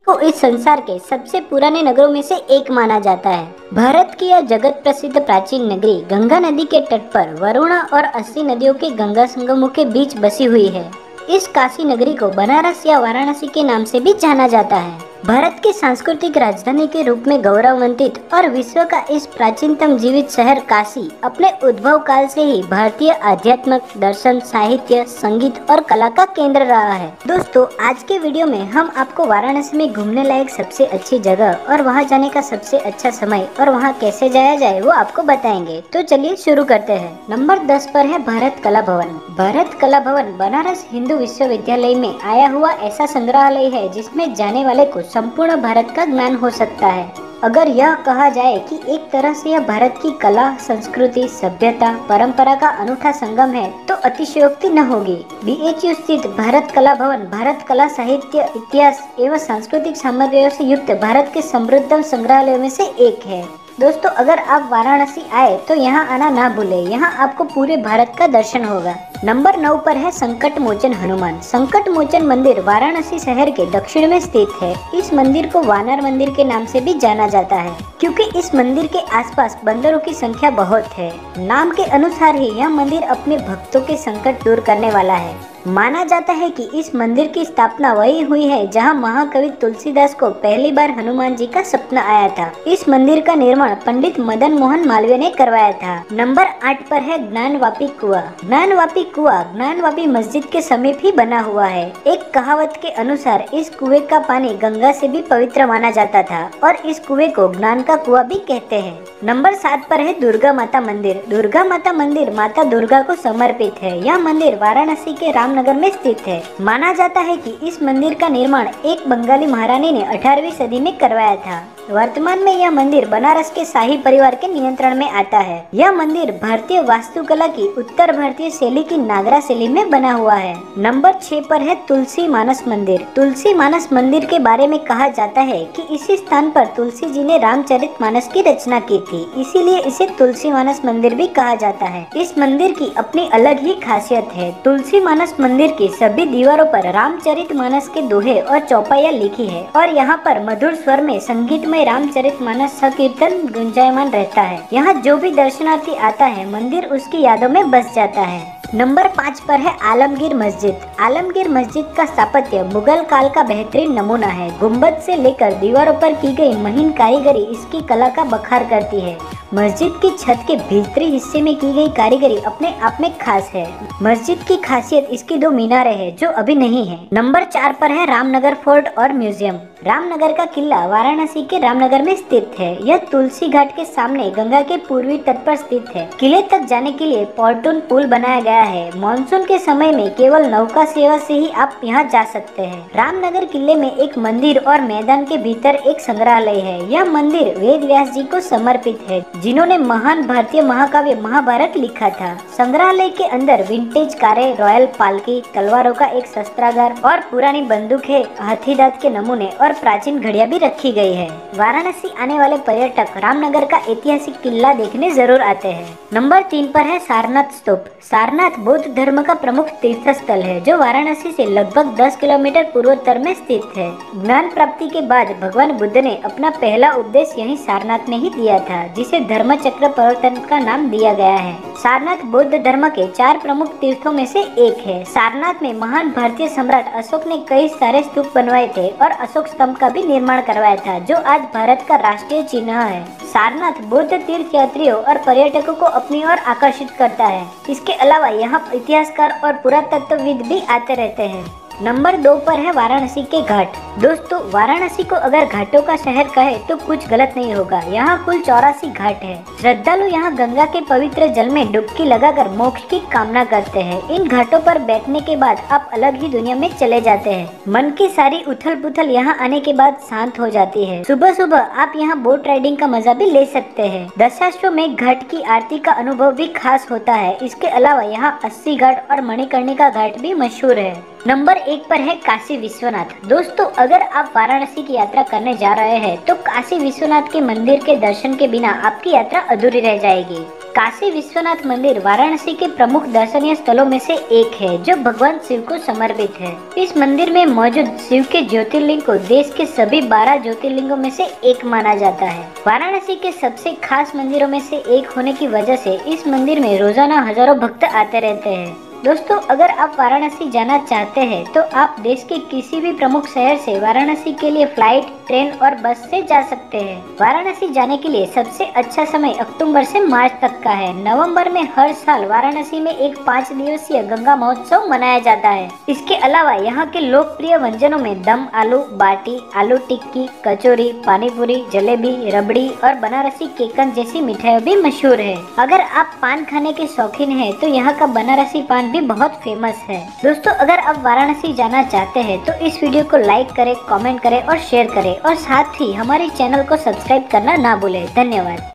को इस संसार के सबसे पुराने नगरों में से एक माना जाता है। भारत की यह जगत प्रसिद्ध प्राचीन नगरी गंगा नदी के तट पर वरुणा और 80 नदियों के गंगा संगमों के बीच बसी हुई है। इस काशी नगरी को बनारस या वाराणसी के नाम से भी जाना जाता है। भारत की सांस्कृतिक राजधानी के रूप में गौरवान्वित और विश्व का इस प्राचीनतम जीवित शहर काशी अपने उद्भव काल से ही भारतीय आध्यात्मिक, दर्शन, साहित्य, संगीत और कला का केंद्र रहा है। दोस्तों, आज के वीडियो में हम आपको वाराणसी में घूमने लायक सबसे अच्छी जगह और वहां जाने का सबसे अच्छा समय और वहां कैसे जाया जाए वो आपको बताएंगे। तो चलिए शुरू करते हैं। नंबर 10 पर है भारत कला भवन। भारत कला भवन बनारस हिंदू विश्वविद्यालय में आया हुआ ऐसा संग्रहालय है जिसमें जाने वाले को संपूर्ण भारत का ज्ञान हो सकता है। अगर यह कहा जाए कि एक तरह से यह भारत की कला, संस्कृति, सभ्यता, परंपरा का अनूठा संगम है तो अतिशयोक्ति न होगी। BHU स्थित भारत कला भवन भारत कला, साहित्य, इतिहास एवं सांस्कृतिक सामग्रियों से युक्त भारत के समृद्ध संग्रहालयों में से एक है। दोस्तों, अगर आप वाराणसी आए तो यहाँ आना ना भूले, यहाँ आपको पूरे भारत का दर्शन होगा। नंबर 9 पर है संकट मोचन हनुमान। संकट मोचन मंदिर वाराणसी शहर के दक्षिण में स्थित है। इस मंदिर को वानर मंदिर के नाम से भी जाना जाता है क्योंकि इस मंदिर के आसपास बंदरों की संख्या बहुत है। नाम के अनुसार ही यह मंदिर अपने भक्तों के संकट दूर करने वाला है। माना जाता है कि इस मंदिर की स्थापना वही हुई है जहां महाकवि तुलसीदास को पहली बार हनुमान जी का सपना आया था। इस मंदिर का निर्माण पंडित मदन मोहन मालवीय ने करवाया था। नंबर 8 पर है ज्ञानवापी कुआं। ज्ञानवापी कुआं ज्ञानवापी मस्जिद के समीप ही बना हुआ है। एक कहावत के अनुसार इस कुएं का पानी गंगा से भी पवित्र माना जाता था और इस कुएं को ज्ञान का कुआं भी कहते हैं। नंबर 7 पर है दुर्गा माता मंदिर। दुर्गा माता मंदिर माता दुर्गा को समर्पित है। यह मंदिर वाराणसी के रामनगर में स्थित है। माना जाता है कि इस मंदिर का निर्माण एक बंगाली महारानी ने 18वीं सदी में करवाया था। वर्तमान में यह मंदिर बनारस के शाही परिवार के नियंत्रण में आता है। यह मंदिर भारतीय वास्तुकला की उत्तर भारतीय शैली की नागरा शैली में बना हुआ है। नंबर 6 पर है तुलसी मानस मंदिर। तुलसी मानस मंदिर के बारे में कहा जाता है कि इसी स्थान पर तुलसी जी ने रामचरितमानस की रचना की थी, इसीलिए इसे तुलसी मानस मंदिर भी कहा जाता है। इस मंदिर की अपनी अलग ही खासियत है। तुलसी मानस मंदिर की सभी दीवारों पर रामचरितमानस के दोहे और चौपाइयाँ लिखी है और यहाँ पर मधुर स्वर में संगीत रामचरितमानस संकीर्तन गुंजायमान रहता है। यहाँ जो भी दर्शनार्थी आता है मंदिर उसकी यादों में बस जाता है। नंबर 5 पर है आलमगीर मस्जिद। आलमगीर मस्जिद का स्थापत्य मुगल काल का बेहतरीन नमूना है। गुंबद से लेकर दीवारों पर की गई महीन कारीगरी इसकी कला का बखार करती है। मस्जिद की छत के भीतरी हिस्से में की गई कारीगरी अपने आप में खास है। मस्जिद की खासियत इसकी 2 मीनारें हैं जो अभी नहीं है। नंबर 4 पर है रामनगर फोर्ट और म्यूजियम। रामनगर का किला वाराणसी के रामनगर में स्थित है। यह तुलसी घाट के सामने गंगा के पूर्वी तट पर स्थित है। किले तक जाने के लिए पॉन्टून पुल बनाया गया है। मानसून के समय में केवल नौका सेवा से ही आप यहाँ जा सकते हैं। रामनगर किले में एक मंदिर और मैदान के भीतर एक संग्रहालय है। यह मंदिर वेद व्यास जी को समर्पित है जिन्होंने महान भारतीय महाकाव्य महाभारत लिखा था। संग्रहालय के अंदर विंटेज कारें, रॉयल पालकी, तलवारों का एक शस्त्रागार और पुरानी बंदूकें, हाथीदांत के नमूने और प्राचीन घड़ियां भी रखी गई है। वाराणसी आने वाले पर्यटक रामनगर का ऐतिहासिक किला देखने जरूर आते हैं। नंबर 3 पर है सारनाथ स्तूप। सारनाथ बौद्ध धर्म का प्रमुख तीर्थ स्थल है जो वाराणसी से लगभग 10 किलोमीटर पूर्वोत्तर में स्थित है। ज्ञान प्राप्ति के बाद भगवान बुद्ध ने अपना पहला उपदेश यहीं सारनाथ में ही दिया था, जिसे धर्म चक्र प्रवर्तन का नाम दिया गया है। सारनाथ बौद्ध धर्म के 4 प्रमुख तीर्थों में से एक है। सारनाथ में महान भारतीय सम्राट अशोक ने कई सारे स्तूप बनवाए थे और अशोक स्तंभ का भी निर्माण करवाया था जो आज भारत का राष्ट्रीय चिन्ह है। सारनाथ बौद्ध तीर्थ यात्रियों और पर्यटकों को अपनी ओर आकर्षित करता है। इसके अलावा यहाँ इतिहासकार और पुरातत्वविद भी आते रहते हैं। नंबर 2 पर है वाराणसी के घाट। दोस्तों, वाराणसी को अगर घाटों का शहर कहे तो कुछ गलत नहीं होगा। यहाँ कुल 84 घाट है। श्रद्धालु यहाँ गंगा के पवित्र जल में डुबकी लगाकर मोक्ष की कामना करते हैं। इन घाटों पर बैठने के बाद आप अलग ही दुनिया में चले जाते हैं। मन की सारी उथल पुथल यहाँ आने के बाद शांत हो जाती है। सुबह सुबह आप यहाँ बोट राइडिंग का मजा भी ले सकते हैं। दशाश्वमेध घाट की आरती का अनुभव भी खास होता है। इसके अलावा यहाँ 80 घाट और मणिकर्णिका घाट भी मशहूर है। नंबर 1 पर है काशी विश्वनाथ। दोस्तों, अगर आप वाराणसी की यात्रा करने जा रहे हैं तो काशी विश्वनाथ के मंदिर के दर्शन के बिना आपकी यात्रा अधूरी रह जाएगी। काशी विश्वनाथ मंदिर वाराणसी के प्रमुख दर्शनीय स्थलों में से एक है, जो भगवान शिव को समर्पित है। इस मंदिर में मौजूद शिव के ज्योतिर्लिंग को देश के सभी 12 ज्योतिर्लिंगों में से एक माना जाता है। वाराणसी के सबसे खास मंदिरों में से एक होने की वजह से इस मंदिर में रोजाना हजारों भक्त आते रहते हैं। दोस्तों, अगर आप वाराणसी जाना चाहते हैं तो आप देश के किसी भी प्रमुख शहर से वाराणसी के लिए फ्लाइट, ट्रेन और बस से जा सकते हैं। वाराणसी जाने के लिए सबसे अच्छा समय अक्टूबर से मार्च तक का है। नवंबर में हर साल वाराणसी में एक 5 दिवसीय गंगा महोत्सव मनाया जाता है। इसके अलावा यहाँ के लोकप्रिय व्यंजनों में दम आलू, बाटी, आलू टिक्की, कचौरी, पानीपुरी, जलेबी, रबड़ी और बनारसी केकन जैसी मिठाइयाँ भी मशहूर है। अगर आप पान खाने के शौकीन है तो यहाँ का बनारसी पान भी बहुत फेमस है। दोस्तों, अगर आप वाराणसी जाना चाहते हैं तो इस वीडियो को लाइक करें, कमेंट करें और शेयर करें और साथ ही हमारे चैनल को सब्सक्राइब करना ना भूलें। धन्यवाद।